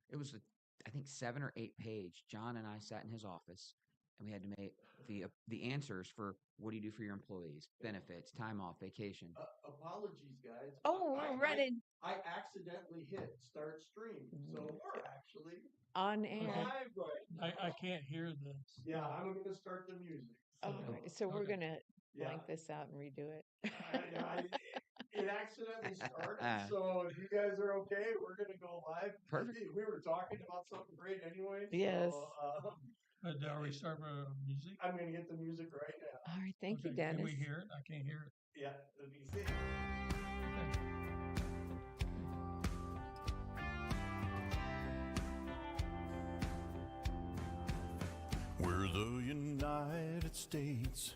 it was I think 7 or 8 page. John and I sat in his office, and we had to make the answers for what do you do for your employees, benefits, time off, vacation. Apologies, guys. Oh, we're running I accidentally hit start stream, so we're actually on air. live right now. I can't hear this. Yeah, I'm going to start the music. All right, so we're Okay. gonna Yeah. blank this out and redo it. It accidentally started, so if you guys are okay, we're going to go live. Perfect. We were talking about something great anyway. Yes. So, Are we starting with music? I'm going to get the music right now. All right, thank you, Okay, Dennis. Can we hear it? I can't hear it. Yeah, let me see. Okay. We're the United States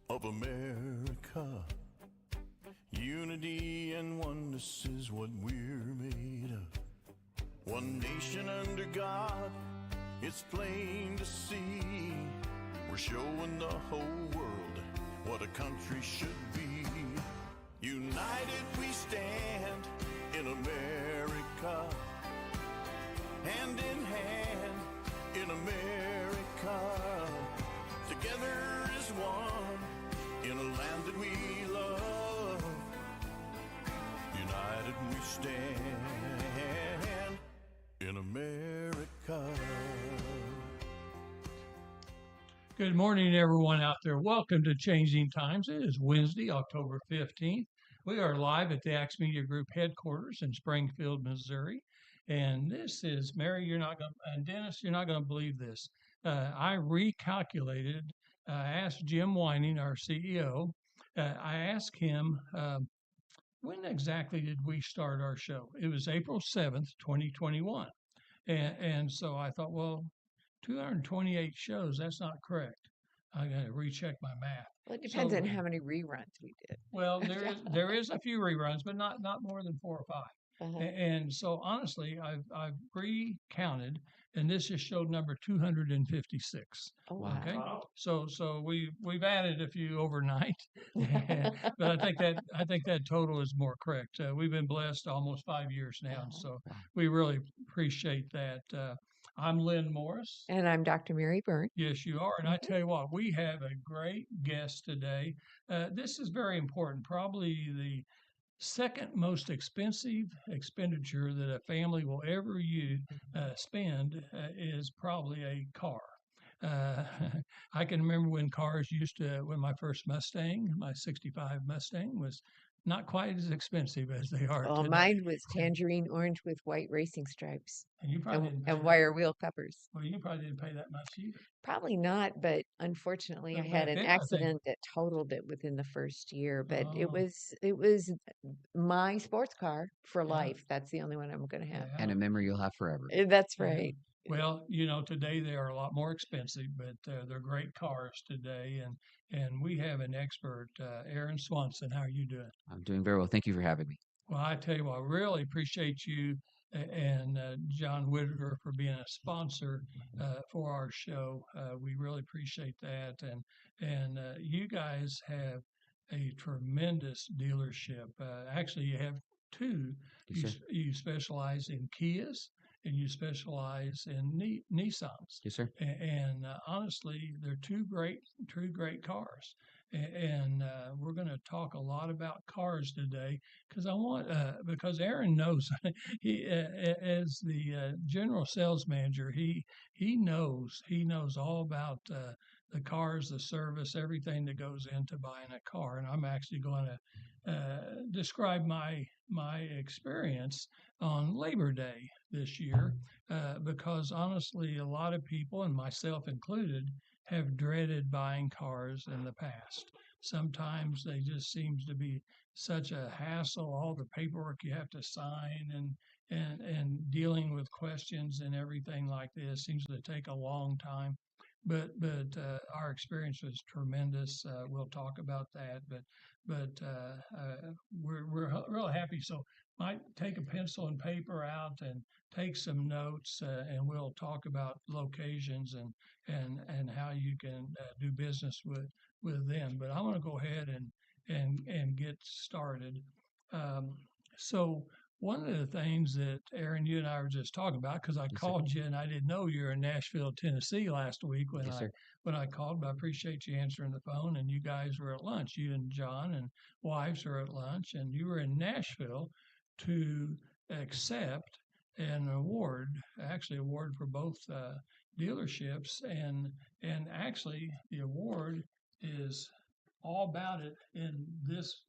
of America. Unity and oneness is what we're made of. One nation under God, it's plain to see. We're showing the whole world what a country should be. United we stand in America, hand in hand in America. Together as one in a land that we love. United we stand in America. Good morning, everyone out there. Welcome to Changing Times. It is Wednesday, October 15th. We are live at the Axe Media Group headquarters in Springfield, Missouri. And this is, Mary, and Dennis, you're not going to believe this. I recalculated, asked Jim Whining, our CEO, I asked him, when exactly did we start our show? It was April 7th, 2021. And so I thought, well, 228 shows, that's not correct. I got to recheck my math. Well, it depends on how many reruns we did. Well, there is a few reruns, but not more than 4 or 5. And so honestly, I've recounted, and this is show number 256. Oh, wow. Okay, so we've added a few overnight, but I think that total is more correct. We've been blessed almost 5 years now, so we really appreciate that. I'm Lynn Morris. And I'm Dr. Mary Byrne. Yes, you are. And I tell you what, we have a great guest today. This is very important. Probably the second most expensive expenditure that a family will ever spend is probably a car. I can remember when my first Mustang, my 65 Mustang, was not quite as expensive as they are today. Mine was tangerine orange with white racing stripes And you probably didn't pay and wire wheel covers. Well, you probably didn't pay that much either. Probably not, but unfortunately, I had an accident that totaled it within the first year. But it was my sports car for life. That's the only one I'm going to have, and a memory you'll have forever. That's right. Well, today they are a lot more expensive, but they're great cars today. And we have an expert, Aaron Swanson. How are you doing? I'm doing very well. Thank you for having me. Well, I tell you what, I really appreciate you and John Whitaker for being a sponsor for our show. We really appreciate that. And you guys have a tremendous dealership. Actually, you have two. Yes, you specialize in Kias and you specialize in Nissans. Yes, sir. And honestly, they're two great cars. And we're going to talk a lot about cars today because Aaron knows he as the general sales manager, he knows all about the cars, the service, everything that goes into buying a car. And I'm actually going to describe my experience on Labor Day this year, because honestly, a lot of people, and myself included, have dreaded buying cars in the past. Sometimes they just seems to be such a hassle, all the paperwork you have to sign and dealing with questions and everything like this seems to take a long time. But our experience was tremendous. We'll talk about that, but we're real happy. So might take a pencil and paper out and take some notes, and we'll talk about locations and how you can do business with them. But I'm going to go ahead and get started. So one of the things that Aaron, you and I were just talking about, because I Yes, sir. called you and I didn't know you were in Nashville, Tennessee last week when Yes, sir. I called, but I appreciate you answering the phone. And you guys were at lunch. You and John and wives were at lunch, and you were in Nashville to accept an award, actually award for both dealerships, and actually the award is all about it in this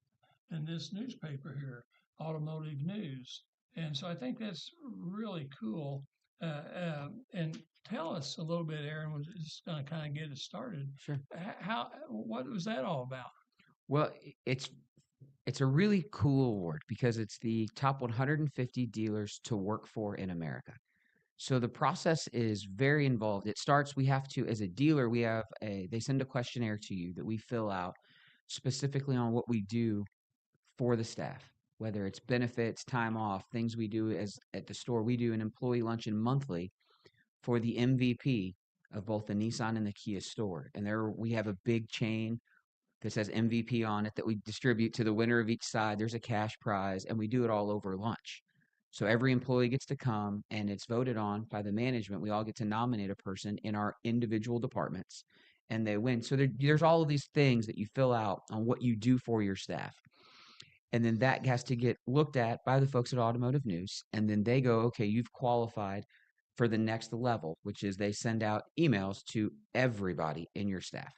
newspaper here, Automotive News. And so I think that's really cool. And tell us a little bit, Aaron, was just going to kind of get it started. Sure. What was that all about? Well, it's a really cool award because it's the top 150 dealers to work for in America. So the process is very involved. It starts, we have to, as a dealer, they send a questionnaire to you that we fill out specifically on what we do for the staff, whether it's benefits, time off, things we do as at the store. We do an employee luncheon monthly for the MVP of both the Nissan and the Kia store. And we have a big chain that says MVP on it that we distribute to the winner of each side. There's a cash prize, and we do it all over lunch. So every employee gets to come, and it's voted on by the management. We all get to nominate a person in our individual departments, and they win. So there's all of these things that you fill out on what you do for your staff. And then that has to get looked at by the folks at Automotive News. And then they go, okay, you've qualified for the next level, which is they send out emails to everybody in your staff,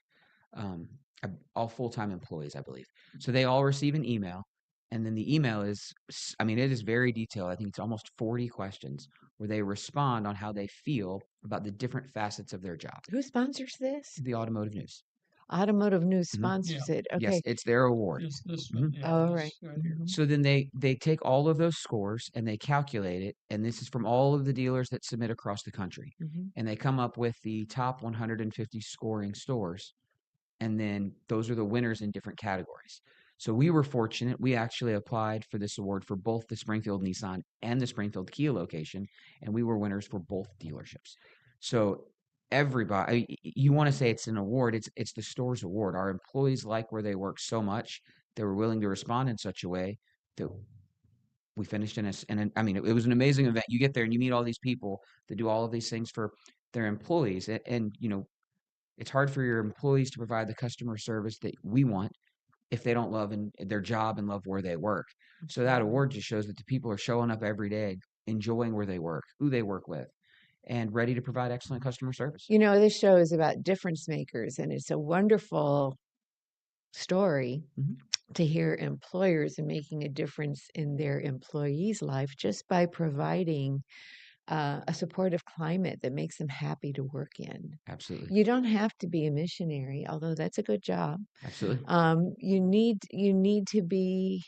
all full-time employees, I believe. So they all receive an email. And then the email is, it is very detailed. I think it's almost 40 questions where they respond on how they feel about the different facets of their job. Who sponsors this? The Automotive News. Automotive News sponsors it. Okay. Yes, it's their award. This Mhm. one, yeah, All this right. here. Mhm. So then they take all of those scores and they calculate it, and this is from all of the dealers that submit across the country. Mhm. And they come up with the top 150 scoring stores, and then those are the winners in different categories. So we were fortunate. We actually applied for this award for both the Springfield Nissan and the Springfield Kia location, and we were winners for both dealerships. So everybody, you want to say it's an award, it's the store's award. Our employees like where they work so much, they were willing to respond in such a way that we finished it was an amazing event. You get there and you meet all these people that do all of these things for their employees. And it's hard for your employees to provide the customer service that we want if they don't love their job and love where they work. So that award just shows that the people are showing up every day, enjoying where they work, who they work with, and ready to provide excellent customer service. This show is about difference makers, and it's a wonderful story to hear employers and making a difference in their employees' life just by providing a supportive climate that makes them happy to work in. Absolutely. You don't have to be a missionary, although that's a good job. Absolutely. You need to be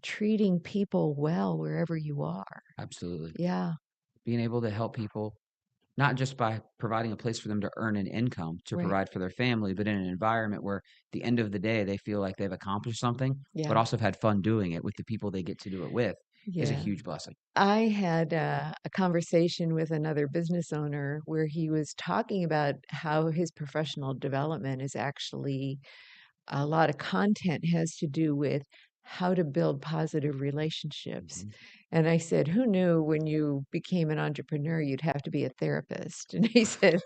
treating people well wherever you are. Absolutely. Yeah. Being able to help people, not just by providing a place for them to earn an income to Right. provide for their family, but in an environment where at the end of the day, they feel like they've accomplished something, Yeah. but also have had fun doing it with the people they get to do it with is a Yeah. huge blessing. I had a conversation with another business owner where he was talking about how his professional development is actually a lot of content has to do with how to build positive relationships. And I said, who knew when you became an entrepreneur, you'd have to be a therapist? And he said,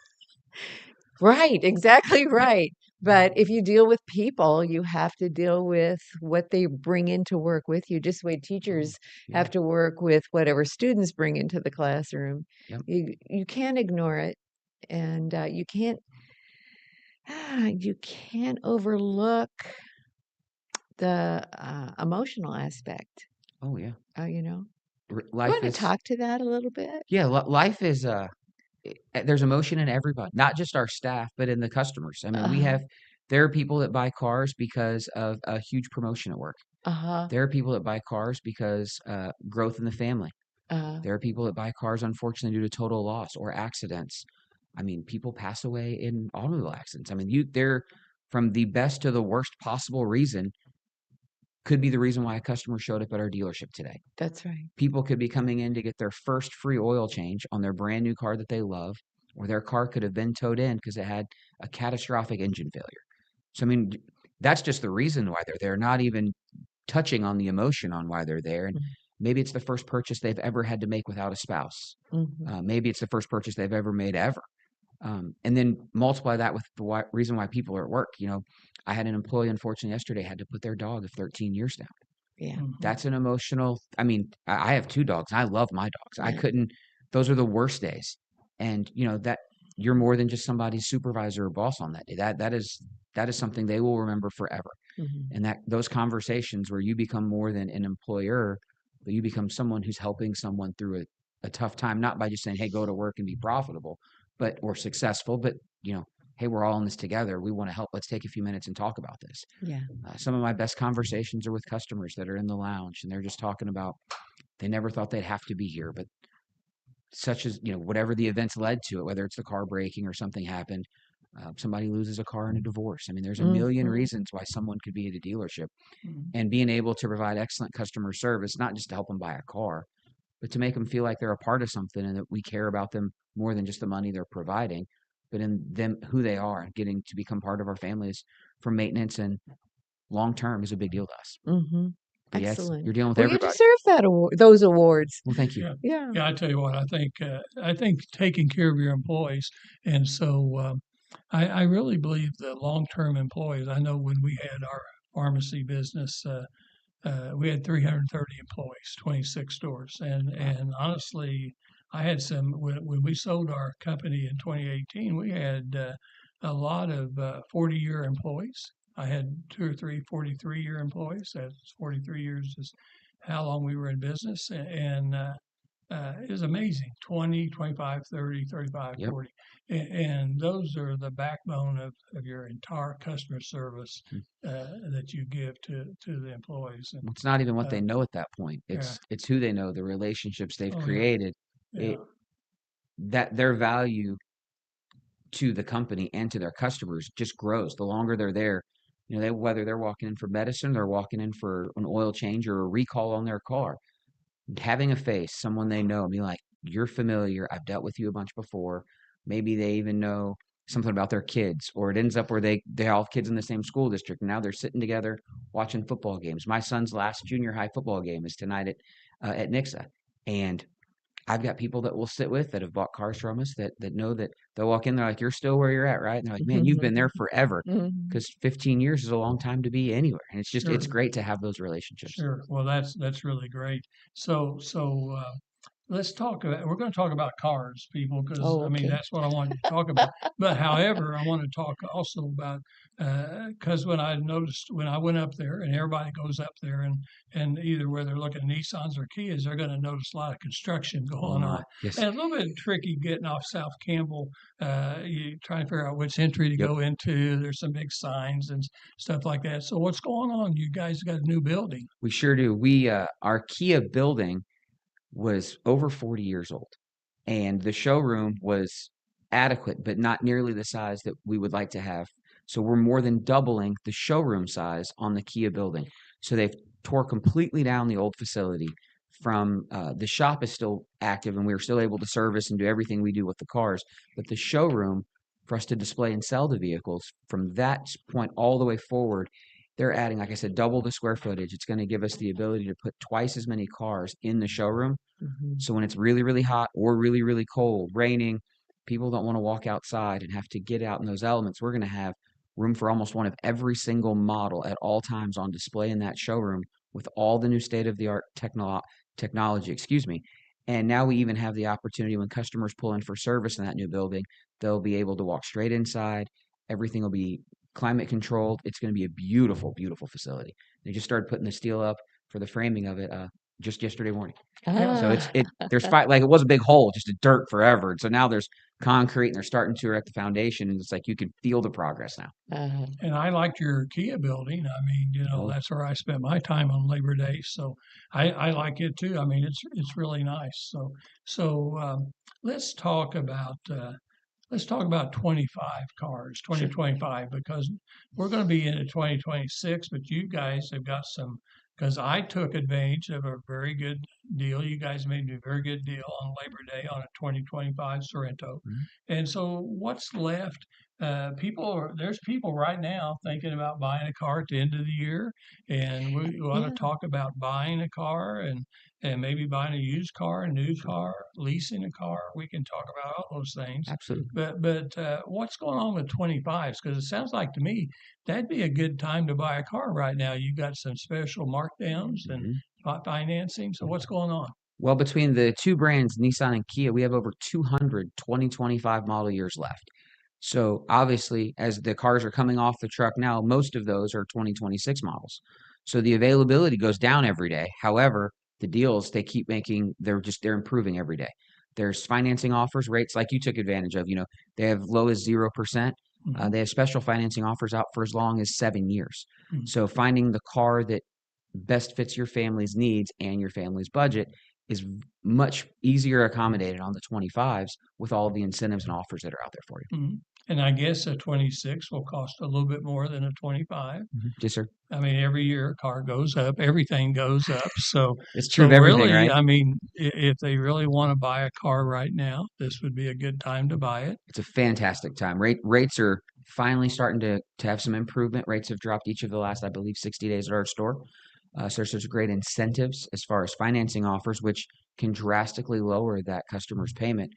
right, exactly right. But if you deal with people, you have to deal with what they bring into work with you. Just the way teachers Yeah. have to work with whatever students bring into the classroom. Yep. You can't ignore it, and you can't overlook the emotional aspect. Oh, yeah. You Life want to is, talk to that a little bit? yeah, life is, there's emotion in everybody, not just our staff, but in the customers. There are people that buy cars because of a huge promotion at work. There are people that buy cars because growth in the family. There are people that buy cars, unfortunately, due to total loss or accidents. People pass away in automobile accidents. They're from the best to the worst possible reason could be the reason why a customer showed up at our dealership today. That's right. People could be coming in to get their first free oil change on their brand new car that they love, or their car could have been towed in because it had a catastrophic engine failure. So, that's just the reason why they're there, not even touching on the emotion on why they're there. And Maybe it's the first purchase they've ever had to make without a spouse. Mhm. Maybe it's the first purchase they've ever made ever. And then multiply that with the reason why people are at work. I had an employee, unfortunately, yesterday had to put their dog of 13 years down. Yeah. Mhm. That's an emotional. I mean, I have two dogs. And I love my dogs. I Yeah. couldn't. Those are the worst days. And that you're more than just somebody's supervisor or boss on that day. That is something they will remember forever. Mhm. And that those conversations where you become more than an employer, but you become someone who's helping someone through a tough time, not by just saying, "Hey, go to work and be profitable," or successful, but "Hey, we're all in this together. We want to help. Let's take a few minutes and talk about this." Yeah. Some of my best conversations are with customers that are in the lounge, and they're just talking about they never thought they'd have to be here, but such as whatever the events led to it, whether it's the car breaking or something happened, somebody loses a car in a divorce. I mean, there's a million Mhm. reasons why someone could be at a dealership, Mhm. and being able to provide excellent customer service, not just to help them buy a car, but to make them feel like they're a part of something and that we care about them more than just the money they're providing, but in them who they are and getting to become part of our families for maintenance and long term is a big deal to us. Mhm. But yeah, Excellent. you're dealing with Well, you everybody. deserve those awards. Well, thank you. Yeah. Yeah. Yeah, I tell you what, I think taking care of your employees, and so I really believe that long-term employees. I know when we had our pharmacy business, we had 330 employees, 26 stores, and honestly, I had some when we sold our company in 2018. We had a lot of 40-year employees. I had two or three 43-year employees. That's 43 years is how long we were in business, and it was amazing. 20, 25, 30, 35, Yep. 40. And those are the backbone of your entire customer service Mm. that you give to the employees. And It's not even what they uh, know at that point. yeah, It's who they know, the relationships they've oh yeah, created, yeah, it that their value to the company and to their customers just grows the longer they're there. Whether they're walking in for medicine, they're walking in for an oil change or a recall on their car. Having a face, someone they know, be like, "You're familiar. I've dealt with you a bunch before." Maybe they even know something about their kids, or it ends up where they all have kids in the same school district, and now they're sitting together watching football games. My son's last junior high football game is tonight at Nixa, and I've got people that we'll sit with that have bought cars from us that know that they'll walk in, they're like, "You're still where you're at, right?" And they're like, "Man, you've been there forever," Mhm. because 15 years is a long time to be anywhere, and it's sure, great to have those relationships. sure. Well, that's really great. So let's talk about, we're going to talk about cars, people, because Oh, I mean, okay. that's what I wanted to talk about. But however, I want to talk also about, because when I noticed, when I went up there, and everybody goes up there, and either where they're looking at Nissans or Kias, they're going to notice a lot of construction going on. Yes. And a little bit tricky getting off South Campbell. You try to figure out which entry to Yep. go into. There's some big signs and stuff like that. So what's going on? You guys got a new building. We sure do. Our Kia building was over 40 years old, and the showroom was adequate, but not nearly the size that we would like to have. So we're more than doubling the showroom size on the Kia building. So they've tore completely down the old facility. From the shop is still active, and we are still able to service and do everything we do with the cars. But the showroom, for us to display and sell the vehicles, from that point all the way forward, they're adding, like I said, double the square footage. It's going to give us the ability to put twice as many cars in the showroom. Mhm. So when it's really, really hot or really, really cold, raining, people don't want to walk outside and have to get out in those elements. We're going to have room for almost one of every single model at all times on display in that showroom with all the new state-of-the-art technology, excuse me. And now we even have the opportunity when customers pull in for service in that new building, they'll be able to walk straight inside. Everything will be climate controlled. It's going to be a beautiful, beautiful facility. They just started putting the steel up for the framing of it just yesterday morning. So Ah. there's like it was a big hole, just a dirt forever. And so now there's concrete and they're starting to erect the foundation, and it's like you can feel the progress now. And I liked your Kia building. I mean, Oh, that's where I spent my time on Labor Day. So I like it too. I mean, it's really nice. So let's talk about 25 cars, sure. 2025, because we're going to be into 2026. But you guys have got some, because I took advantage of a very good deal. You guys made me a very good deal on Labor Day on a 2025 Sorrento. Mhm. And so what's left? there's people right now thinking about buying a car at the end of the year, and we want to Yeah. talk about buying a car and maybe buying a used car, a new car, leasing a car. We can talk about all those things. Absolutely. But what's going on with 25s? Because it sounds like to me that'd be a good time to buy a car right now. You got some special markdowns and Mhm. financing. So what's going on? Well, between the two brands, Nissan and Kia, we have over 200 2025 model years left. So obviously, as the cars are coming off the truck now, most of those are 2026 models. So the availability goes down every day. However, the deals they keep making, they're improving every day. There's financing offers, rates like you took advantage of. They have low as 0%. Mhm. They have special financing offers out for as long as 7 years. Mhm. So finding the car that best fits your family's needs and your family's budget is much easier accommodated on the 25s with all of the incentives and offers that are out there for you. Mhm. And I guess a 26 will cost a little bit more than a 25. Yes, sir. I mean, every year a car goes up, everything goes up. So, It's true so of everything, really, right? I mean, if they really want to buy a car right now, this would be a good time to buy it. It's a fantastic time. Rates are finally starting to have some improvement. Rates have dropped each of the last, I believe, 60 days at our store. So there's such great incentives as far as financing offers, which can drastically lower that customer's payment.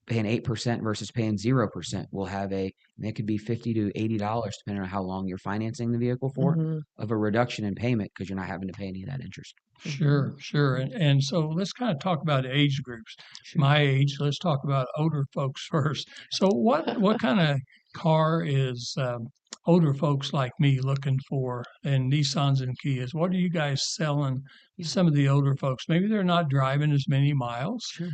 Paying 8% versus paying 0% will have and it could be $50 to $80, depending on how long you're financing the vehicle for, Hmm. of a reduction in payment because you're not having to pay any of that interest. Sure, sure. And so let's kind of talk about age groups. Sure. My age, let's talk about older folks first. So what kind of car is older folks like me looking for in Nissans and Kias? What are you guys selling some of the older folks? Maybe they're not driving as many miles Sure.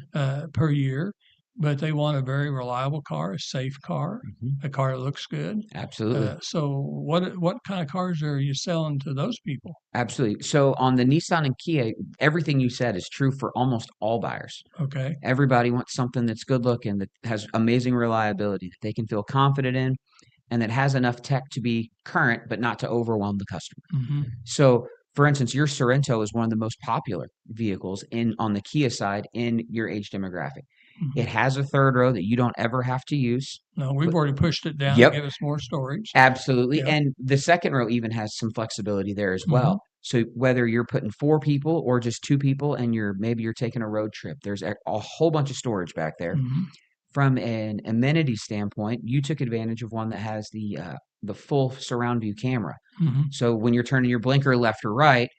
per year, but they want a very reliable car, a safe car, Mhm. a car that looks good. Absolutely. So what kind of cars are you selling to those people? Absolutely. So on the Nissan and Kia, everything you said is true for almost all buyers. Okay. Everybody wants something that's good looking, that has amazing reliability, that they can feel confident in, and that has enough tech to be current, but not to overwhelm the customer. Hmm. So, for instance, your Sorento is one of the most popular vehicles on the Kia side in your age demographic. It has a third row that you don't ever have to use. No, we've But- already pushed it down to Yep, give us more storage. absolutely. Yep. And the second row even has some flexibility there as Mhm. well. So whether you're putting 4 people or just 2 people and maybe you're taking a road trip, there's a whole bunch of storage back there. Mhm. From an amenity standpoint, you took advantage of one that has the full surround view camera. Mhm. So when you're turning your blinker left or right,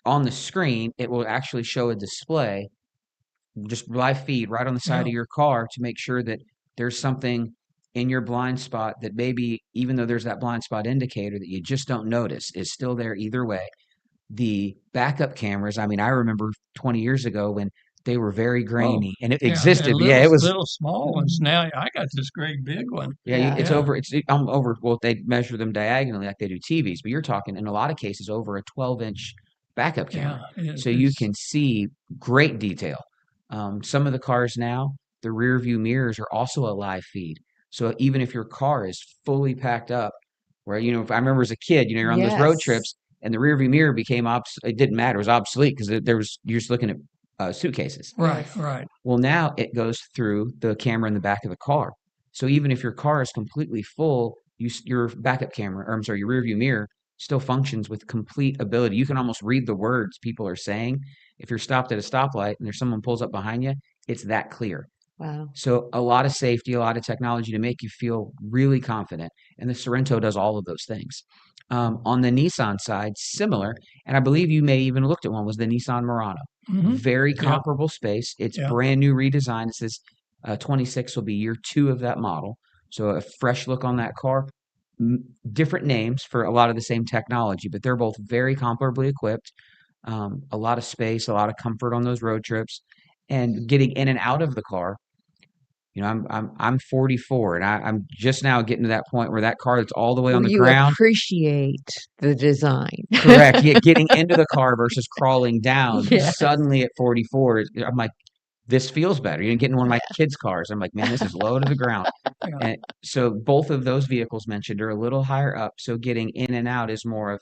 on the screen, it will actually show a display, just live feed right on the side Yeah. of your car to make sure that there's something in your blind spot that maybe, even though there's that blind spot indicator that you just don't notice, is still there either way. The backup cameras, I mean, I remember 20 years ago when they were very Oh, grainy and it yeah. existed, And but yeah, it was. little small ones. Now I got this great big one. Yeah, Yeah. it's Yeah. over. I'm over. Well, they measure them diagonally like they do TVs, but you're talking in a lot of cases over a 12-inch backup camera, Yeah. so you can see great detail. Some of the cars now, the rear view mirrors are also a live feed. So even if your car is fully packed up, where if I remember as a kid, you're on those road Yes. trips, and the rear view mirror became it didn't matter, it was obsolete because you're just looking at suitcases. Right. Yes. Right. Well, now it goes through the camera in the back of the car. So even if your car is completely full, your backup camera, or I'm sorry, your rearview mirror still functions with complete ability. You can almost read the words people are saying. If you're stopped at a stoplight and there's someone pulls up behind you, it's that clear. Wow. So a lot of safety, a lot of technology to make you feel really confident. And the Sorento does all of those things. On the Nissan side, similar, and I believe you may even looked at one, was the Nissan Murano. Mhm. Very Yeah. comparable space. It's Yeah. brand new redesign. It says 26 will be year 2 of that model. So a fresh look on that car. Different names for a lot of the same technology, but they're both very comparably equipped. A lot of space, a lot of comfort on those road trips, and getting in and out of the car. I'm 44, and I'm just now getting to that point where that car that's all the way on Well, the you ground. appreciate the design. Correct. Yeah, getting into the car versus crawling down. Yes. Suddenly at 44, I'm like, this feels better. You get in one of my kids' cars. I'm like, man, this is low to the ground. Yeah. And so both of those vehicles mentioned are a little higher up. So getting in and out is more of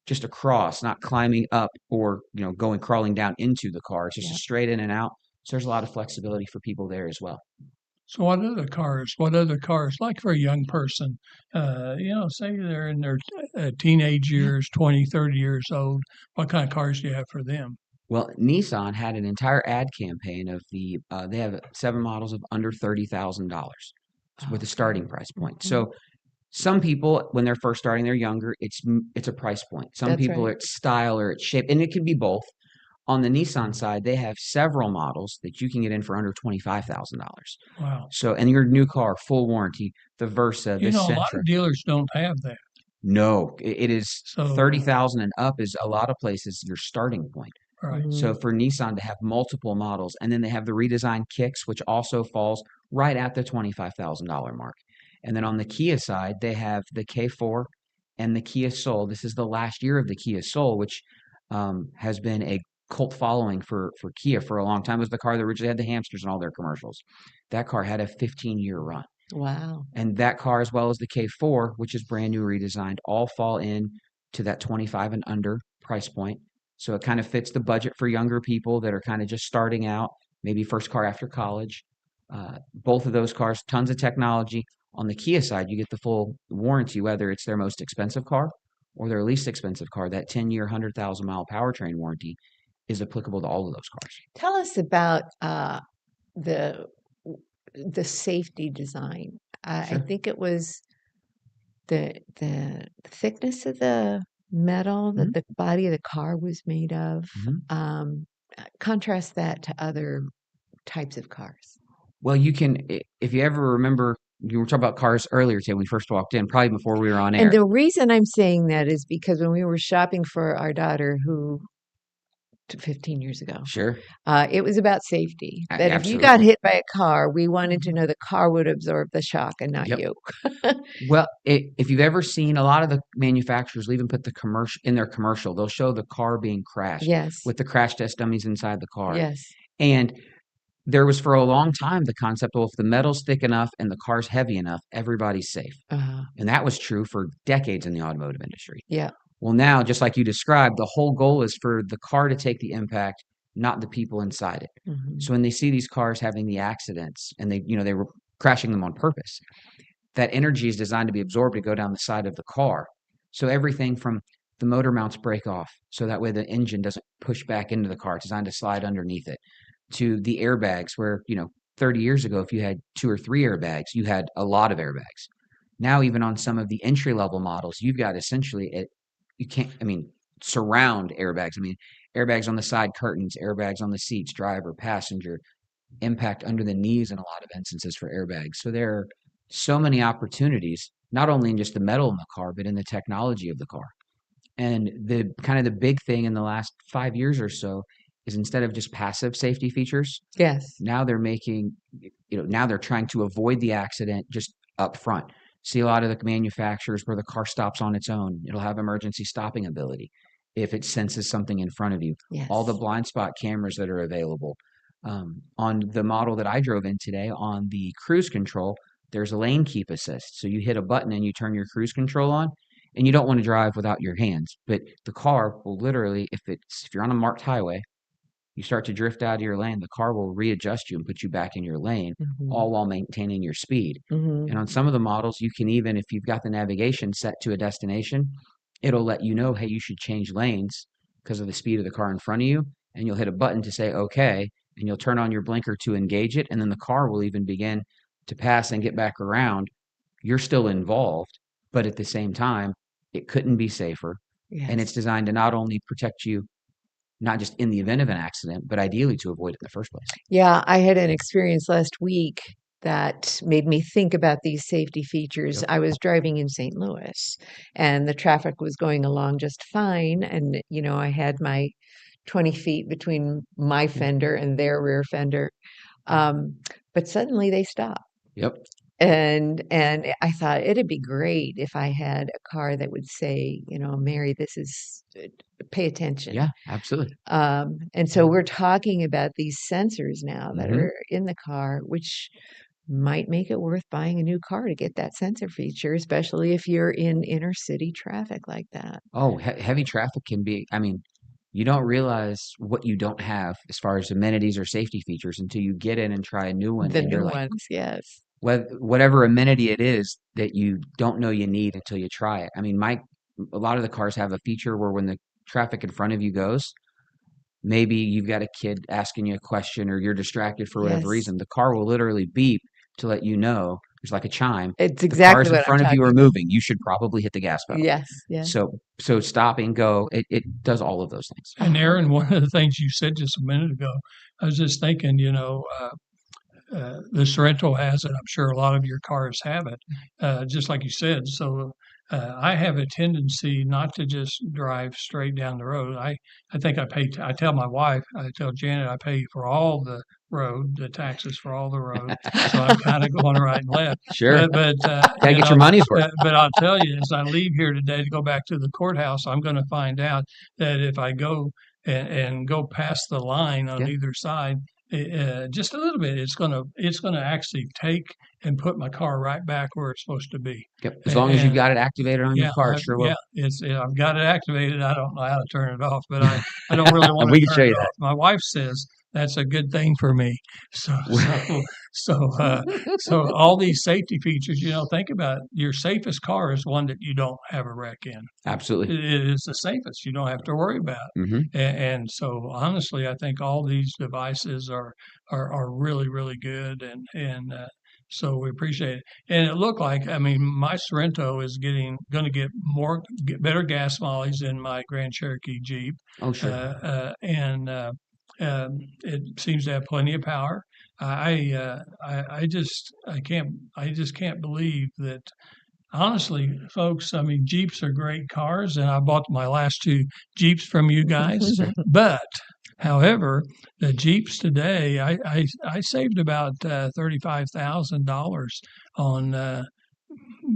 just across, not climbing up or going crawling down into the car. It's just a Yeah. straight in and out. So there's a lot of flexibility for people there as well. So what other cars, like for a young person, say they're in their teenage years, 20, 30 years old, what kind of cars do you have for them? Well, Nissan had an entire ad campaign of they have 7 models of under $30,000 with a Okay. starting price point. Mhm. So some people, when they're first starting, they're younger. It's a price point. Some That's people, right. it's style or it's shape, and it can be both. On the Nissan side, they have several models that you can get in for under $25,000. Wow. So, and your new car, full warranty, the Versa, the A lot Sentra. of dealers don't have that. No, it is So, 30,000 and up is a lot of places your starting point. right. So Mhm. for Nissan to have multiple models, and then they have the redesigned kicks, which also falls right at the $25,000 mark. And then on the Kia side, they have the K4 and the Kia Soul. This is the last year of the Kia Soul, which has been a cult following for Kia for a long time. It was the car that originally had the hamsters in all their commercials. That car had a 15-year run. Wow. And that car, as well as the K4, which is brand new redesigned, all fall in to that 25 and under price point. So it kind of fits the budget for younger people that are kind of just starting out, maybe first car after college. Both of those cars, tons of technology. On the Kia side, you get the full warranty, whether it's their most expensive car or their least expensive car. That 10-year, 100,000-mile powertrain warranty is applicable to all of those cars. Tell us about the the safety design. I Sure. think it was the thickness of the metal that Mhm. the body of the car was made of. Mhm. Contrast that to other types of cars. Well, you can, if you ever remember, you were talking about cars earlier today when we first walked in, probably before we were on And air. the reason I'm saying that is because when we were shopping for our daughter, who 15 years ago, Sure. it was about safety. That if you got Absolutely. hit by a car, we wanted to Mhm. know the car would absorb the shock and not Yep. you. Well, if you've ever seen a lot of the manufacturers will even put the commercial in their commercial, they'll show the car being crashed Yes. with the crash test dummies inside the car. Yes. And there was for a long time the concept, well, if the metal's thick enough and the car's heavy enough, everybody's safe. And that was true for decades in the automotive industry. Yeah. Well, now, just like you described, the whole goal is for the car to take the impact, not the people inside it. Mhm. So when they see these cars having the accidents and they were crashing them on purpose, that energy is designed to be absorbed to go down the side of the car. So everything from the motor mounts break off, so that way the engine doesn't push back into the car. It's designed to slide underneath it. To the airbags, where 30 years ago, if you had 2 or 3 airbags, you had a lot of airbags. Now, even on some of the entry level models, you've got essentially it. You can't. I mean, surround airbags. I mean, airbags on the side curtains, airbags on the seats, driver, passenger, impact under the knees in a lot of instances for airbags. So there are so many opportunities, not only in just the metal in the car, but in the technology of the car. And the kind of the big thing in the last 5 years or so is instead of just passive safety features, Yes. now they're making, now they're trying to avoid the accident just up front. See a lot of the manufacturers where the car stops on its own. It'll have emergency stopping ability if it senses something in front of you. All the Yes. blind spot cameras that are available. On the model that I drove in today, on the cruise control, there's a lane keep assist. So you hit a button and you turn your cruise control on, and you don't want to drive without your hands. But the car will literally, if you're on a marked highway, you start to drift out of your lane, the car will readjust you and put you back in your lane, Mhm. all while maintaining your speed. Mhm. And on some of the models, you can even, if you've got the navigation set to a destination, it'll let you know, hey, you should change lanes because of the speed of the car in front of you. And you'll hit a button to say, okay, and you'll turn on your blinker to engage it. And then the car will even begin to pass and get back around. You're still involved, but at the same time, it couldn't be safer. And it's Yes. designed to not only protect you, not just in the event of an accident, but ideally to avoid it in the first place. Yeah, I had an experience last week that made me think about these safety features. Yep. I was driving in St. Louis and the traffic was going along just fine. And, I had my 20 feet between my Mhm. fender and their rear fender. Um, but suddenly they stopped. Yep. And I thought it'd be great if I had a car that would say, Mary, this is pay attention. Yeah, absolutely. And so we're talking about these sensors now that Mhm. are in the car, which might make it worth buying a new car to get that sensor feature, especially if you're in inner city traffic like that. Oh, heavy traffic can be, I mean, you don't realize what you don't have as far as amenities or safety features until you get in and try a new one, The and you're new like, ones, yes. whatever amenity it is that you don't know you need until you try it. I mean, a lot of the cars have a feature where when the traffic in front of you goes, maybe you've got a kid asking you a question or you're distracted for whatever Yes. reason, the car will literally beep to let you know. There's like a chime. It's The exactly cars in what I'm front of you are talking about. moving. You should probably hit the gas pedal. Yes, yes. So stopping, go. It does all of those things. And Aaron, one of the things you said just a minute ago, I was just thinking, the Sorrento has it. I'm sure a lot of your cars have it, just like you said. So I have a tendency not to just drive straight down the road. I think I tell my wife, I tell Janet, I pay for all the road, the taxes for all the road. So I'm kind of going right and left. Sure. But Gotta get your money's worth. but I'll tell you, as I leave here today to go back to the courthouse, I'm going to find out that if I go and go past the line on Yeah. either side, just a little bit, it's gonna actually take and put my car right back where it's supposed to be. Yep. As long as you've And got it activated on your yeah, car, it sure will. I've got it activated. I don't know how to turn it off, but I don't really want We to can show turn you it that. off. My wife says that's a good thing for me. So so all these safety features, think about it. Your safest car is one that you don't have a wreck in. Absolutely. It is the safest. You don't have to worry about. Hmm. And so honestly, I think all these devices are really, really good. And so we appreciate it. And it looked like, I mean, my Sorrento is going to get better gas mileage than my Grand Cherokee Jeep. Oh, sure. And it seems to have plenty of power. I just can't believe that. Honestly, folks, I mean, Jeeps are great cars, and I bought my last two Jeeps from you guys. But, however, the Jeeps today, I saved about $35,000 on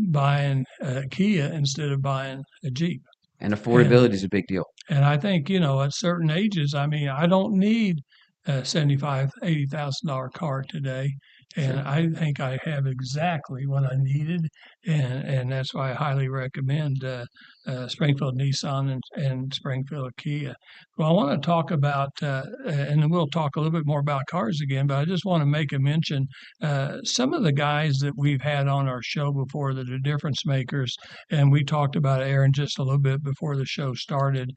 buying a Kia instead of buying a Jeep. And affordability is a big deal. And I think, at certain ages, I mean, I don't need a $75,000, $80,000 car today. And Sure. I think I have exactly what I needed. And that's why I highly recommend Springfield Nissan and Springfield Kia. Well, I want to talk about, and then we'll talk a little bit more about cars again, but I just want to make a mention. Some of the guys that we've had on our show before that are difference makers, and we talked about Aaron just a little bit before the show started.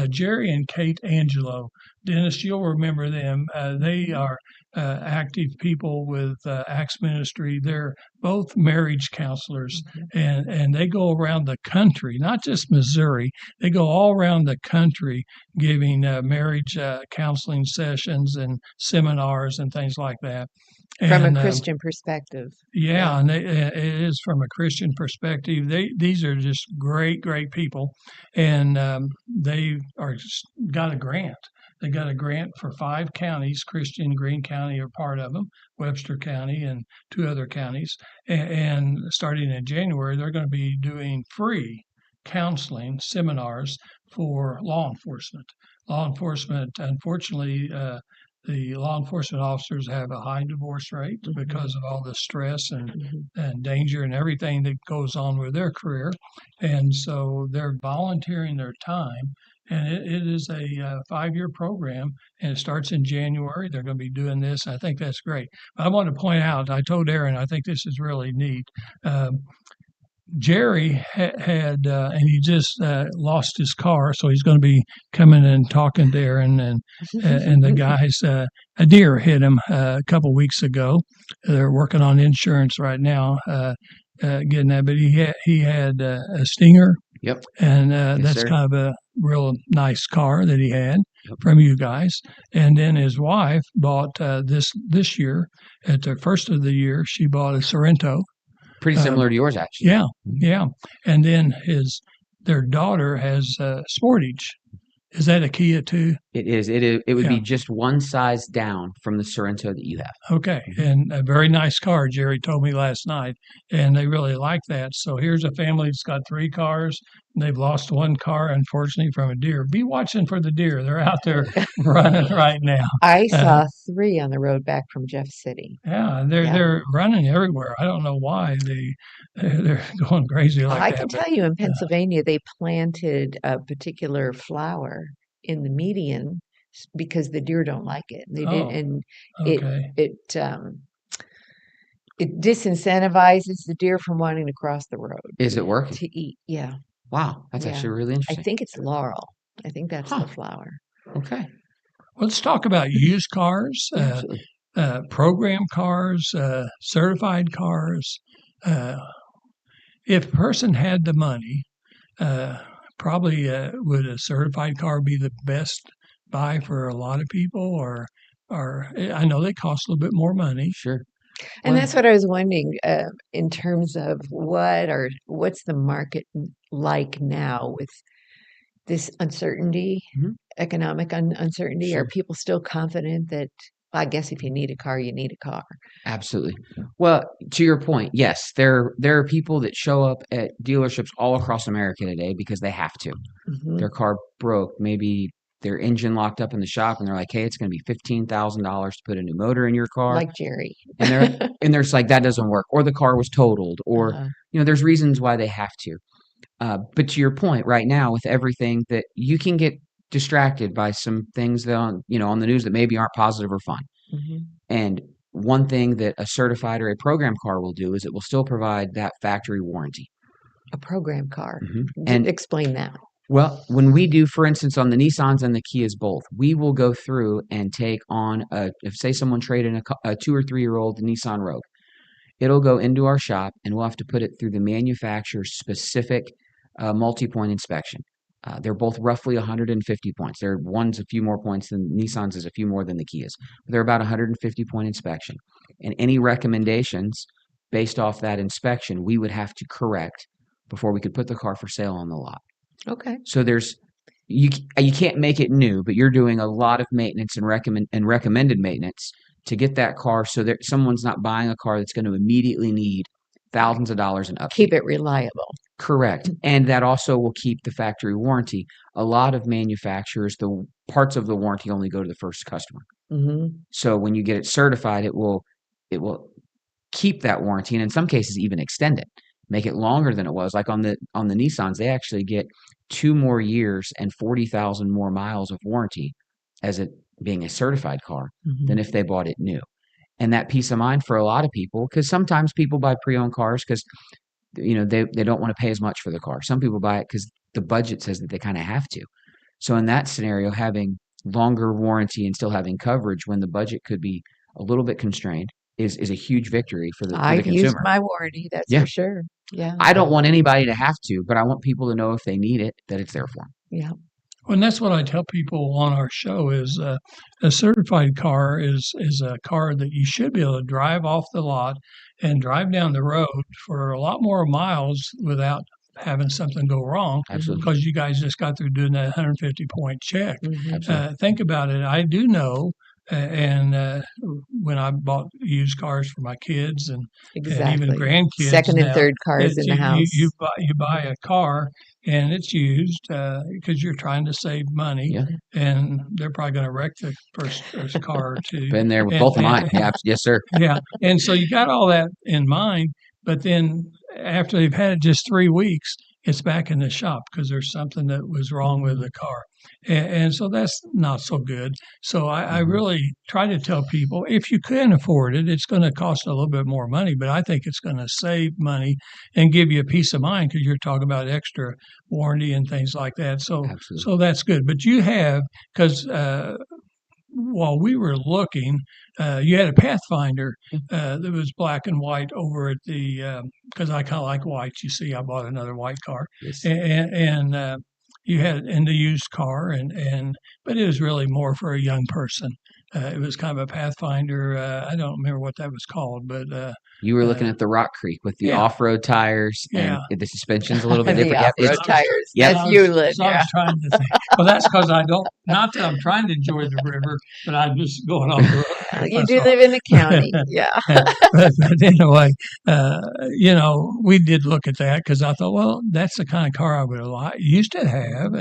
Jerry and Kate Angelo. Dennis, you'll remember them. They are active people with Acts Ministry. They're both marriage counselors, and they go around the country, not just Missouri. They go all around the country giving marriage counseling sessions and seminars and things like that. From And a Christian perspective. yeah, and it is from a Christian perspective. These are just great people, and they got a grant. They got a grant for 5 counties. Christian, Greene County are part of them, Webster County, and 2 other counties. And starting in January, they're going to be doing free counseling seminars for law enforcement. Law enforcement, unfortunately, the law enforcement officers have a high divorce rate because of all the stress and danger and everything that goes on with their career. And so they're volunteering their time. And it is a 5-year program, and it starts in January. They're going to be doing this. I think that's great. But I want to point out, I told Aaron, I think this is really neat. Jerry had, and he just lost his car, so he's going to be coming and talking to Aaron and the guys. A deer hit him a couple weeks ago. They're working on insurance right now, getting that. But he had a Stinger. Yep. And Yes, that's sir. kind of a real nice car that he had from you guys. And then his wife bought this year, at the first of the year, she bought a Sorrento. Pretty similar to yours, actually. Yeah. And then their daughter has Sportage. Is that a Kia too? It is. It would Yeah. be just one size down from the Sorrento that you have. Okay. And a very nice car, Jerry told me last night. And they really like that. So here's a family that's got 3 cars. And they've lost 1 car, unfortunately, from a deer. Be watching for the deer. They're out there running right now. I saw 3 on the road back from Jeff City. Yeah, Yeah. they're running everywhere. I don't know why they're going crazy like I that. can but- tell you in Pennsylvania, they planted a particular flower in the median because the deer don't like it. They did, Oh, and okay. it disincentivizes the deer from wanting to cross the road Is it working? to eat. Yeah, Wow, that's yeah. actually really I interesting. think it's laurel. I think that's Huh. the flower. Okay. Let's talk about used cars, Absolutely. program cars, certified cars. If a person had the money, probably would a certified car be the best buy for a lot of people, or I know they cost a little bit more money. Sure. And Well, that's what I was wondering in terms of what's the market like now with this uncertainty, Mhm. economic uncertainty? Are Sure. people still confident that, well, I guess if you need a car, you need a car? Absolutely. Well, to your point, yes, there are people that show up at dealerships all across America today because they have to. Hmm. Their car broke, maybe their engine locked up in the shop, and they're like, "Hey, it's going to be $15,000 to put a new motor in your car." Like Jerry. And they're just like, "That doesn't work," or the car was totaled, or Uh, there's reasons why they have to. But to your point, right now, with everything that you can get distracted by some things that on the news that maybe aren't positive or fun. mhm. And one thing that a certified or a program car will do is it will still provide that factory warranty. A program car. And Explain that. well, when we do, for instance, on the Nissans and the Kias both, we will go through and take on if say someone traded in a 2 or 3-year-old Nissan Rogue, it'll go into our shop and we'll have to put it through the manufacturer's specific multi-point inspection. They're both roughly 150 points. One's a few more points than Nissan's is a few more than the Kias. But they're about 150-point inspection. And any recommendations based off that inspection, we would have to correct before we could put the car for sale on the lot. Okay. So you can't make it new, but you're doing a lot of maintenance and recommended maintenance to get that car so that someone's not buying a car that's going to immediately need thousands of dollars in upkeep. Keep it reliable. Correct. And that also will keep the factory warranty. A lot of manufacturers, the parts of the warranty only go to the first customer. Hmm. So when you get it certified, it will keep that warranty, and in some cases even extend it, make it longer than it was. Like on the Nissans, they actually get 2 more years and 40,000 more miles of warranty as it being a certified car than if they bought it new. And that peace of mind for a lot of people, because sometimes people buy pre-owned cars because they don't want to pay as much for the car. Some people buy it because the budget says that they kind of have to. So in that scenario, having longer warranty and still having coverage when the budget could be a little bit constrained is a huge victory for the I've used consumer. my warranty, that's Yeah. for sure. Yeah. I don't want anybody to have to, but I want people to know if they need it, that it's there for them. Yeah. And that's what I tell people on our show is a certified car is a car that you should be able to drive off the lot and drive down the road for a lot more miles without having something go wrong. Absolutely. Because you guys just got through doing that 150-point check. Mhm. Absolutely. Think about it. I do know, and when I bought used cars for my kids and even Exactly. grandkids, Second and now, third cars in the house. You buy a car and it's used because you're trying to save money, Yeah. and they're probably going to wreck the first car or two. Been there with And- both of mine. and- Yeah, yes, sir. yeah, and so you got all that in mind, but then after they've had it just 3 weeks, it's back in the shop because there's something that was wrong with the car. And so that's not so good. So I really try to tell people, if you can afford it, it's going to cost a little bit more money, but I think it's going to save money and give you a peace of mind because you're talking about extra warranty and things like that. So, Absolutely. so that's good. But you have, because while we were looking, you had a Pathfinder that was black and white over at the, because I kind of like whites. You see, I bought another white car. Yes. And you had it in the used car, but it was really more for a young person. It was kind of a Pathfinder. I don't remember what that was called, but You were looking at the Rock Creek with the yeah. off-road tires and Yeah. the suspension's a little bit The different. Yep, off-road it's- tires. Yep. That's you, Lynn. So I Yeah. was trying to think. Well, that's because I don't. Not that I'm trying to enjoy the river, but I'm just going off the road. You do live in the county. Yeah. but anyway, we did look at that because I thought, well, that's the kind of car I would used to have,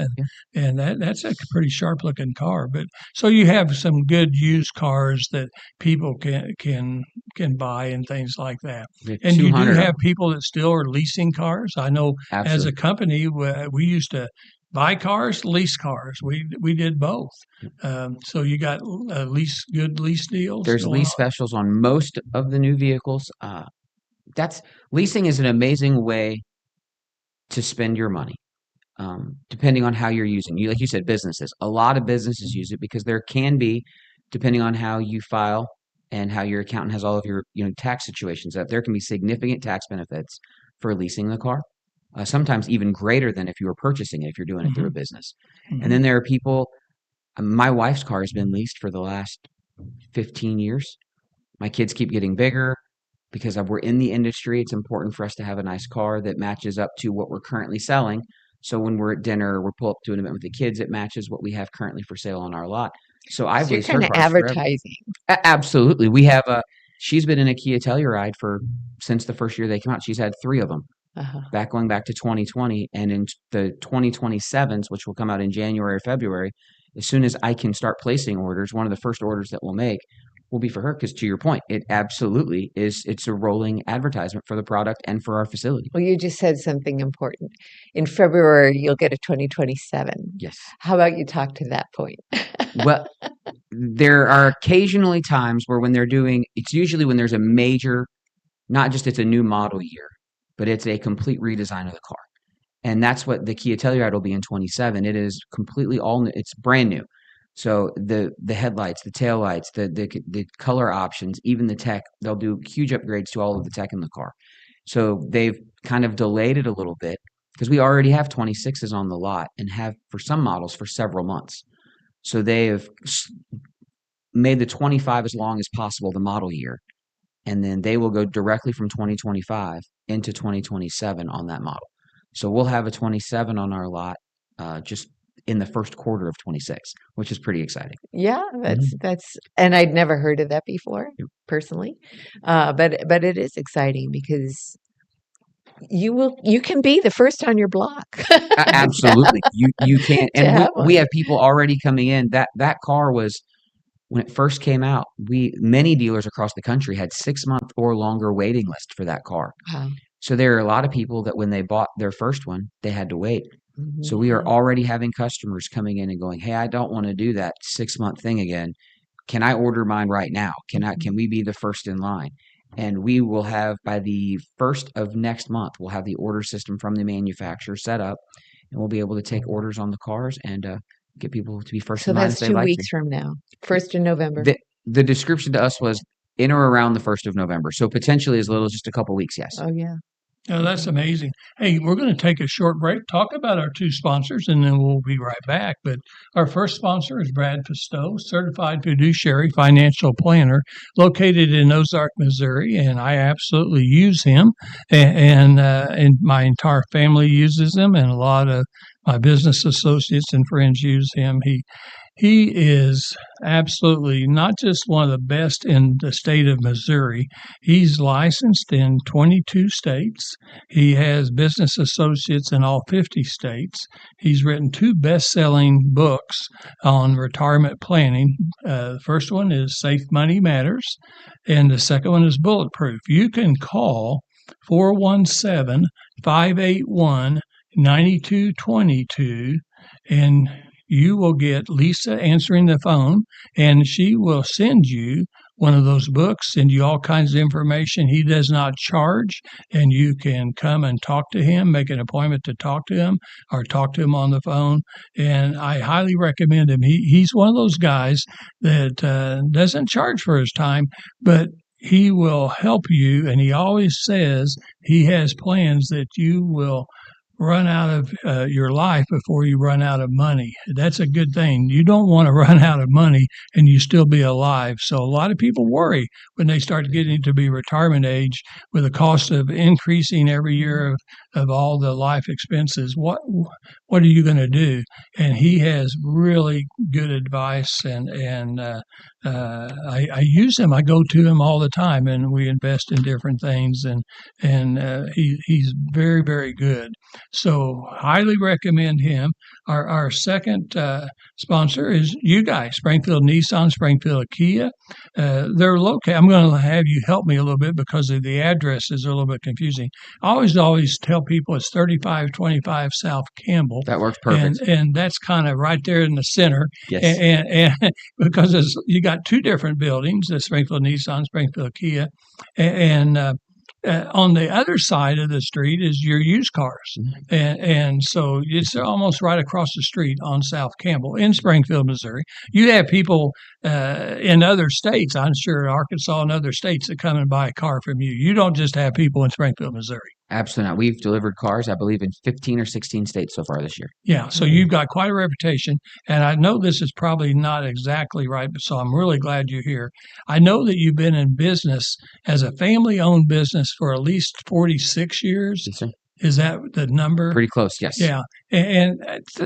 and that's a pretty sharp looking car. But so you have some good used cars that people can buy and things like that. we have And you do 200 of have them. people that still are leasing cars. I know as a Absolutely. company, we used to buy cars, lease cars. We did both. So you got good lease deals There's going lease on. specials on most of the new vehicles. That's leasing is an amazing way to spend your money. Depending on how you're using you, like you said, businesses. A lot of businesses use it because there can be, depending on how you file and how your accountant has all of your tax situations, that there can be significant tax benefits for leasing the car. Sometimes even greater than if you were purchasing it if you're doing it through a Mhm, business. And then mhm. there are people. My wife's car has been leased for the last 15 years. My kids keep getting bigger because we're in the industry. It's important for us to have a nice car that matches up to what we're currently selling. So when we're at dinner, we're pull up to an event with the kids, it matches what we have currently for sale on our lot. So I've So you're leased her kind of cars forever. advertising. Absolutely. We have she's been in a Kia Telluride for since the first year they came out. She's had 3 of them Uh-huh. going back to 2020, and in the 2027s, which will come out in January or February, as soon as I can start placing orders, one of the first orders that we'll make will be for her. Because to your point, it absolutely is. It's a rolling advertisement for the product and for our facility. Well, you just said something important. In February, you'll get a 2027. Yes. How about you talk to that point? Well, there are occasionally times where when they're doing, it's usually when there's a major, not just it's a new model year, but it's a complete redesign of the car. And that's what the Kia Telluride will be in 27. It is completely all new. It's brand new. So the headlights, the taillights, the color options, even the tech, they'll do huge upgrades to all of the tech in the car. So they've kind of delayed it a little bit because we already have 26s on the lot and have for some models for several months. So they have made the 25 as long as possible, the model year, and then they will go directly from 2025 into 2027 on that model. So we'll have a 27 on our lot just in the first quarter of 26, which is pretty exciting. Yeah, Mhm. that's, and I'd never heard of that before, Yep. personally. But it is exciting because you can be the first on your block Absolutely, you can't, to and we have we one. have people already coming in. That car was when it first came out. Many dealers across the country had 6 month or longer waiting list for that car. Wow. So there are a lot of people that when they bought their first one, they had to wait. So we are Mhm. already having customers coming in and going, "Hey, I don't want to do that 6 month thing again. Can I order mine right now? Can we be the first in line?" And we will have by the first of next month, we'll have the order system from the manufacturer set up, and we'll be able to take orders on the cars and get people to be first So in line if that's they'd 2 like to. weeks from now, 1st of November. The description to us was in or around the 1st of November, so potentially as little as just a couple weeks. Yes. Oh, yeah. Oh, that's Okay. amazing. Hey, we're going to take a short break, talk about our 2 sponsors, and then we'll be right back. But our first sponsor is Brad Pistow, certified fiduciary financial planner, located in Ozark, Missouri, and I absolutely use him, and my entire family uses him, and a lot of my business associates and friends use him. He is absolutely not just one of the best in the state of Missouri. He's licensed in 22 states. He has business associates in all 50 states. He's written 2 best-selling books on retirement planning. The first one is Safe Money Matters, and the second one is Bulletproof. You can call 417 581 9222 and you will get Lisa answering the phone, and she will send you one of those books, send you all kinds of information. He does not charge, and you can come and talk to him, make an appointment to talk to him, or talk to him on the phone. And I highly recommend him. He's one of those guys that doesn't charge for his time, but he will help you, and he always says he has plans that you will run out of your life before you run out of money. That's a good thing. You don't want to run out of money and you still be alive. So a lot of people worry when they start getting to be retirement age with the cost of increasing every year of all the life expenses. What are you going to do? And he has really good advice, and I use him. I go to him all the time, and we invest in different things, and he's very, very good. So highly recommend him. Our second sponsor is you guys, Springfield Nissan, Springfield Kia. They're located. I'm going to have you help me a little bit because of the addresses are a little bit confusing. I always tell people it's 3525 South Campbell Campbell. That works perfect. And that's kind of right there in the center. Yes. And because you got two different buildings, the Springfield Nissan, Springfield Kia, and on the other side of the street is your used cars. And so it's almost right across the street on South Campbell in Springfield, Missouri. You have people in other states, I'm sure Arkansas and other states, that come and buy a car from you. You don't just have people in Springfield, Missouri. Absolutely not. We've delivered cars, I believe, in 15 or 16 states so far this year. Yeah, so you've got quite a reputation, and I know this is probably not exactly right, but so I'm really glad you're here. I know that you've been in business as a family-owned business for at least 46 years. Yes, sir. Is that the number? Pretty close, yes. Yeah, and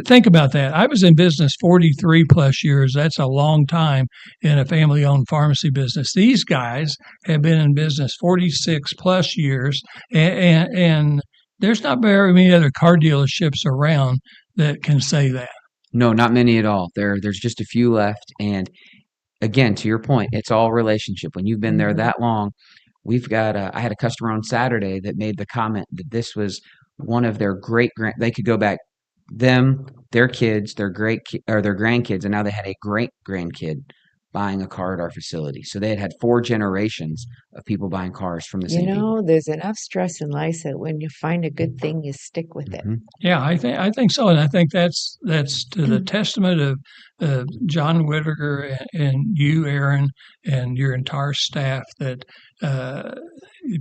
think about that. I was in business 43 plus years. That's a long time in a family-owned pharmacy business. These guys have been in business 46 plus years, and there's not very many other car dealerships around that can say that. No, not many at all. There's just a few left. And again, to your point, it's all relationship. When you've been there that long, we've got I had a customer on Saturday that made the comment that this was one of their they could go back, their kids, their their grandkids, and now they had a great grandkid buying a car at our facility. So they had 4 generations of people buying cars from the same people. There's enough stress in life that when you find a good thing, you stick with it. Yeah, I think so, and I think that's to the testament of John Whitaker and you, Aaron, and your entire staff that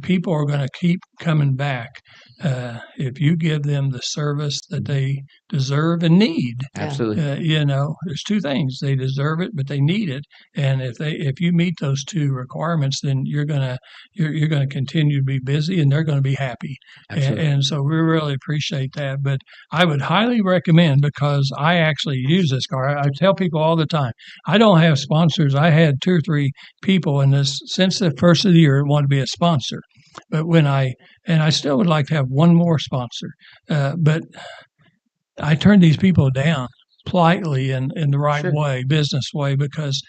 people are going to keep coming back if you give them the service that they deserve and need. Absolutely. There's 2 things: they deserve it, but they need it. And if you meet those 2 requirements, then you're gonna continue to be busy, and they're going to be happy. And so we really appreciate that. But I would highly recommend, because I actually use this car. I tell people all the time, I don't have sponsors. I had 2 or 3 people in this since the first of the year want to be a sponsor. But I still would like to have one more sponsor. But I turned these people down politely in the right way, business way, because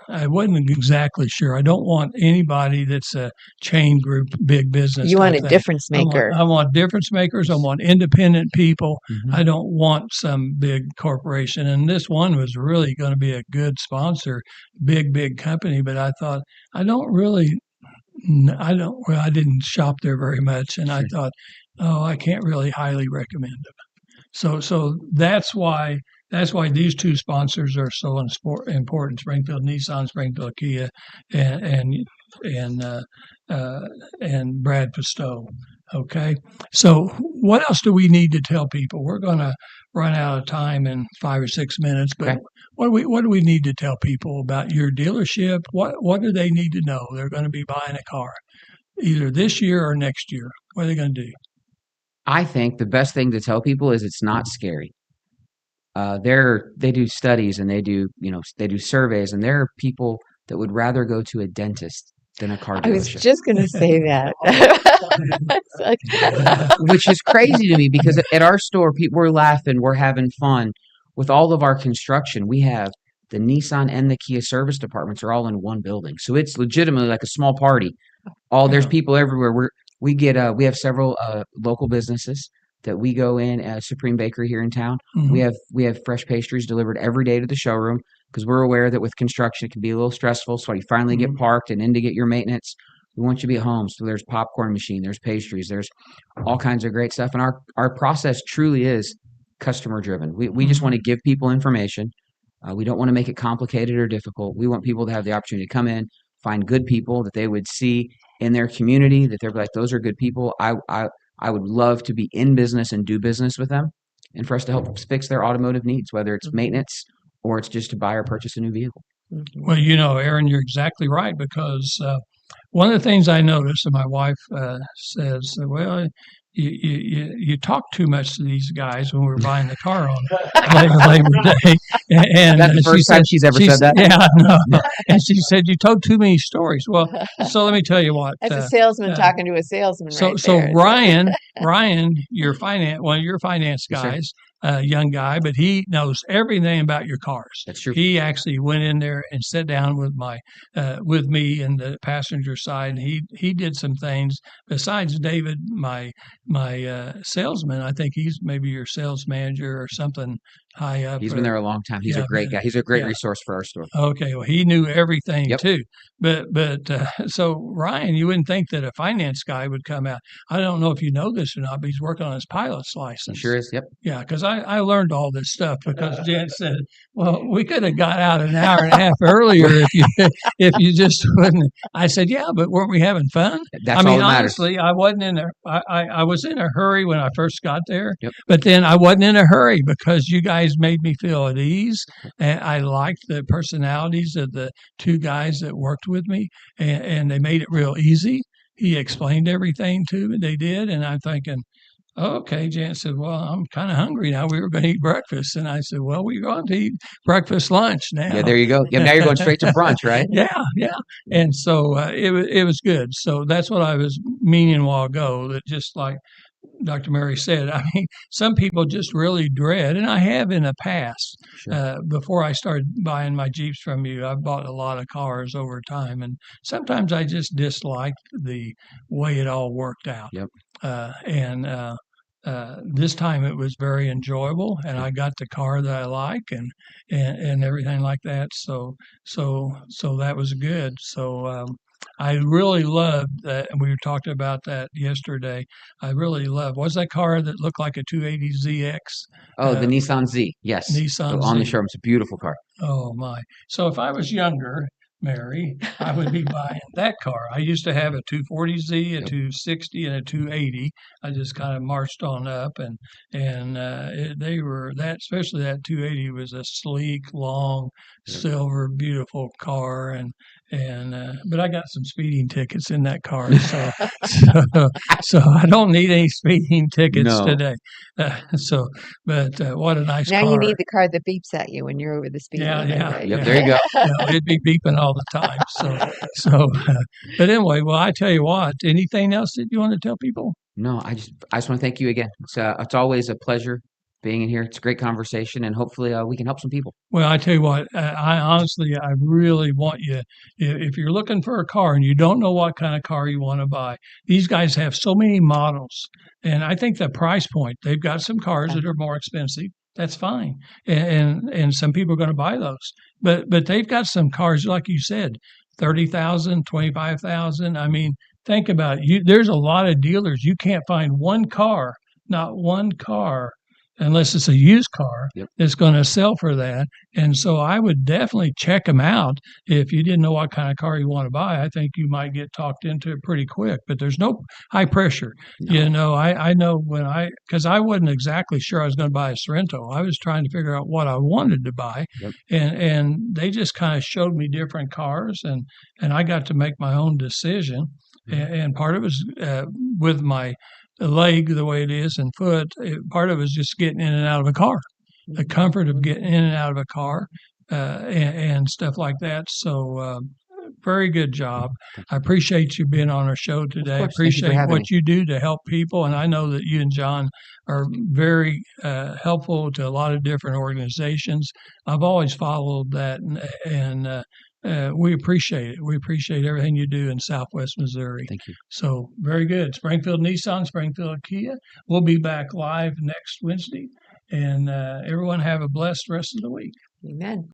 I wasn't exactly sure. I don't want anybody that's a chain group, big business. You want a difference maker. I want difference makers. I want independent people. I don't want some big corporation. And this one was really going to be a good sponsor, big company. But I thought, I didn't shop there very much. And I thought, I can't really highly recommend them. So that's why these 2 sponsors are so important: Springfield Nissan, Springfield Kia, and Brad Pistow. Okay, so what else do we need to tell people? We're going to run out of time in 5 or 6 minutes, but what do we need to tell people about your dealership? What do they need to know? They're going to be buying a car either this year or next year. What are they going to do? I think the best thing to tell people is it's not scary. They do studies, and they do surveys, and there are people that would rather go to a dentist than a car dealership. I was just going to say that. Which is crazy to me, because at our store, people are laughing, we're having fun. With all of our construction, we have the Nissan and the Kia service departments are all in one building. So it's legitimately like a small party. There's people everywhere. We have several local businesses that we go in, Supreme Bakery here in town. We have fresh pastries delivered every day to the showroom, because we're aware that with construction it can be a little stressful. So when you finally get parked and in to get your maintenance, we want you to be at home. So there's popcorn machine, there's pastries, there's all kinds of great stuff. And our process truly is customer driven. We just want to give people information. We don't want to make it complicated or difficult. We want people to have the opportunity to come in, find good people that they would see in their community, that they're like, those are good people. I would love to be in business and do business with them, and for us to help fix their automotive needs, whether it's maintenance or it's just to buy or purchase a new vehicle. Well, Aaron, you're exactly right, because one of the things I noticed, and my wife says, well, you talk too much to these guys when we're buying the car on Labor Day. And that's the first time she's ever said that? Yeah, no. And she said, you told too many stories. Well, so let me tell you what. That's a salesman talking to a salesman so there. Ryan, one of your finance guys, young guy, but he knows everything about your cars. That's true. He actually went in there and sat down with me in the passenger side. And he did some things besides David, my salesman. I think he's maybe your sales manager or something high up. He's been there a long time. He's yeah, a great guy. He's a great yeah. resource for our store. Okay, well, he knew everything Yep. too. But so Ryan, you wouldn't think that a finance guy would come out. I don't know if you know this or not, but he's working on his pilot's He license. sure is. Yep. Yeah, because I learned all this stuff because Jen said, "Well, we could have got out an hour and a half earlier if you just wouldn't." I said, "Yeah, but weren't we having fun?" That's I mean, all that matters. honestly, I wasn't in a. I was in a hurry when I first got there, Yep. but then I wasn't in a hurry because you guys made me feel at ease, and I liked the personalities of the two guys that worked with me, and they made it real easy. He explained everything to me. They did, and I'm thinking. Okay, Jan said, well, I'm kind of hungry now. We were going to eat breakfast. And I said, well, we're going to eat breakfast lunch now. Yeah, there you go. Yeah, now you're going straight to brunch, right? Yeah. And so it was good. So that's what I was meaning a while ago, that just like Dr. Mary said, I mean, some people just really dread, and I have in the past, Sure. before I started buying my Jeeps from you, I've bought a lot of cars over time, and sometimes I just disliked the way it all worked out. Yep. This time it was very enjoyable, and I got the car that I like, and everything like that. So that was good. So I really loved that, and we were talking about that yesterday. I really loved. What's that car that looked like a 280ZX? Oh, the Nissan Z. Yes. Nissan On the Z. showroom. It's a beautiful car. Oh my! So if I was younger, Mary, I would be buying that car. I used to have a 240Z, a 260, and a 280. I just kind of marched on up, and they were that, especially that 280 was a sleek, long, silver, beautiful car, but I got some speeding tickets in that car, so I don't need any speeding tickets No. today. But what a nice Now car. you need the car that beeps at you when you're over the speed limit. Yeah. Right? Yep, there you go. Yeah, it'd be beeping all the time. But anyway, well, I tell you what, anything else that you want to tell people? No, I just want to thank you again. It's always a pleasure being in here. It's a great conversation, and hopefully we can help some people. Well, I tell you what, I really want you, if you're looking for a car and you don't know what kind of car you want to buy, these guys have so many models. And I think the price point, they've got some cars that are more expensive. That's fine. And some people are going to buy those. But they've got some cars, like you said, 30,000, 25,000. I mean, think about it. There's a lot of dealers. You can't find not one car, unless it's a used car, Yep. that's going to sell for that. And so I would definitely check them out. If you didn't know what kind of car you want to buy, I think you might get talked into it pretty quick. But there's no high pressure. No. I know because I wasn't exactly sure I was going to buy a Sorrento. I was trying to figure out what I wanted to buy. Yep. And they just kind of showed me different cars, and I got to make my own decision. And part of it was with my leg the way it is and foot. Part of it is just getting in and out of a car, the comfort of getting in and out of a car, and stuff like that. So very good job. I appreciate you being on our show today. I Of course. Thank you for appreciate having what me. you do to help people, and I know that you and John are very helpful to a lot of different organizations. I've always followed that, and we appreciate it. We appreciate everything you do in Southwest Missouri. Thank you. So very good. Springfield Nissan, Springfield Kia. We'll be back live next Wednesday. And everyone have a blessed rest of the week. Amen.